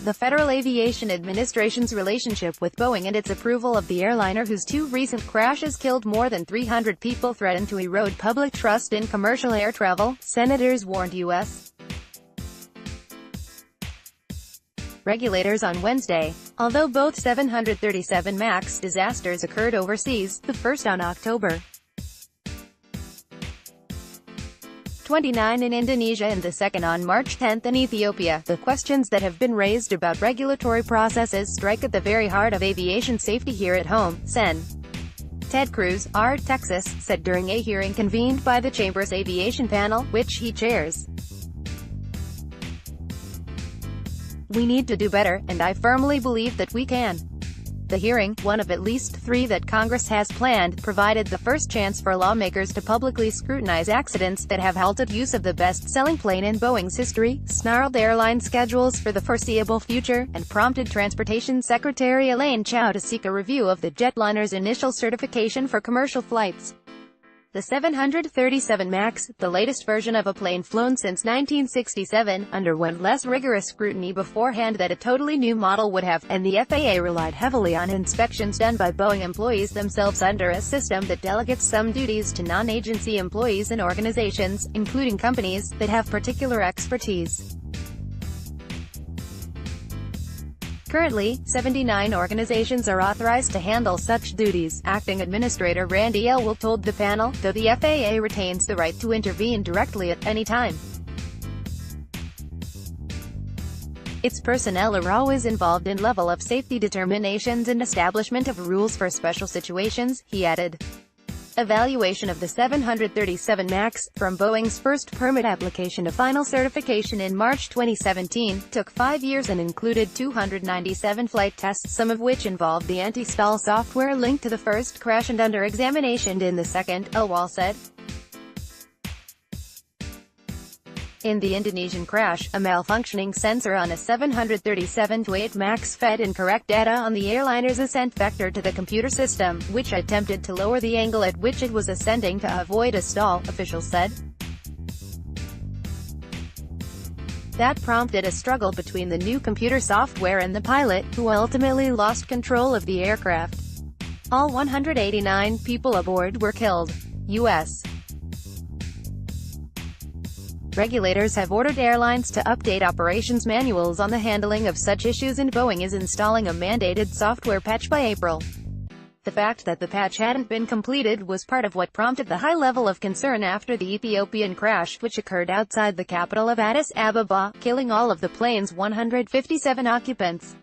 the Federal Aviation Administration's relationship with Boeing and its approval of the airliner whose two recent crashes killed more than 300 people threaten to erode public trust in commercial air travel, senators warned U.S. regulators on Wednesday. Although both 737 MAX disasters occurred overseas, the first on October 29 in Indonesia and the second on March 10 in Ethiopia, the questions that have been raised about regulatory processes strike at the very heart of aviation safety here at home, Sen. Ted Cruz, R. Texas, said during a hearing convened by the Chamber's aviation panel, which he chairs. "We need to do better, and I firmly believe that we can." The hearing, one of at least three that Congress has planned, provided the first chance for lawmakers to publicly scrutinize accidents that have halted use of the best-selling plane in Boeing's history, snarled airline schedules for the foreseeable future, and prompted Transportation Secretary Elaine Chao to seek a review of the jetliner's initial certification for commercial flights. The 737 MAX, the latest version of a plane flown since 1967, underwent less rigorous scrutiny beforehand than a totally new model would have, and the FAA relied heavily on inspections done by Boeing employees themselves under a system that delegates some duties to non-agency employees and organizations, including companies, that have particular expertise. Currently, 79 organizations are authorized to handle such duties, Acting Administrator Randy Elwell told the panel, though the FAA retains the right to intervene directly at any time. Its personnel are always involved in level of safety determinations and establishment of rules for special situations, he added. Evaluation of the 737 MAX, from Boeing's first permit application to final certification in March 2017, took 5 years and included 297 flight tests, some of which involved the anti-stall software linked to the first crash and under examination in the second, Elwell said. In the Indonesian crash, a malfunctioning sensor on a 737-8 MAX fed incorrect data on the airliner's ascent vector to the computer system, which attempted to lower the angle at which it was ascending to avoid a stall, officials said. That prompted a struggle between the new computer software and the pilot, who ultimately lost control of the aircraft. All 189 people aboard were killed. U.S. regulators have ordered airlines to update operations manuals on the handling of such issues, and Boeing is installing a mandated software patch by April. The fact that the patch hadn't been completed was part of what prompted the high level of concern after the Ethiopian crash, which occurred outside the capital of Addis Ababa, killing all of the plane's 157 occupants.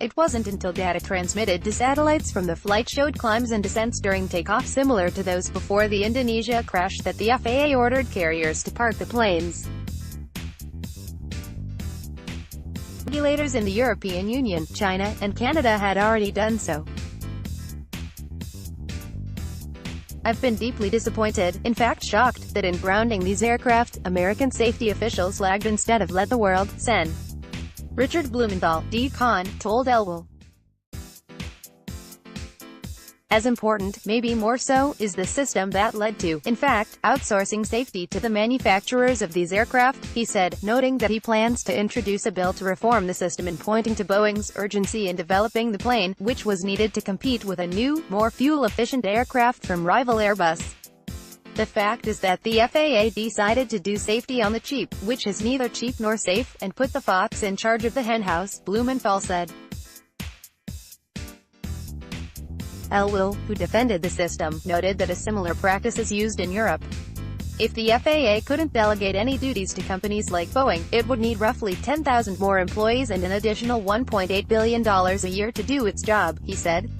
It wasn't until data transmitted to satellites from the flight showed climbs and descents during takeoff similar to those before the Indonesia crash that the FAA ordered carriers to park the planes. Regulators in the European Union, China, and Canada had already done so. "I've been deeply disappointed, in fact shocked, that in grounding these aircraft, American safety officials lagged instead of led the world," Sen. Richard Blumenthal, D-Con, told Elwell. "As important, maybe more so, is the system that led to, in fact, outsourcing safety to the manufacturers of these aircraft," he said, noting that he plans to introduce a bill to reform the system and pointing to Boeing's urgency in developing the plane, which was needed to compete with a new, more fuel-efficient aircraft from rival Airbus. "The fact is that the FAA decided to do safety on the cheap, which is neither cheap nor safe, and put the fox in charge of the henhouse," Blumenthal said. Elwell, who defended the system, noted that a similar practice is used in Europe. If the FAA couldn't delegate any duties to companies like Boeing, it would need roughly 10,000 more employees and an additional $1.8 billion a year to do its job, he said.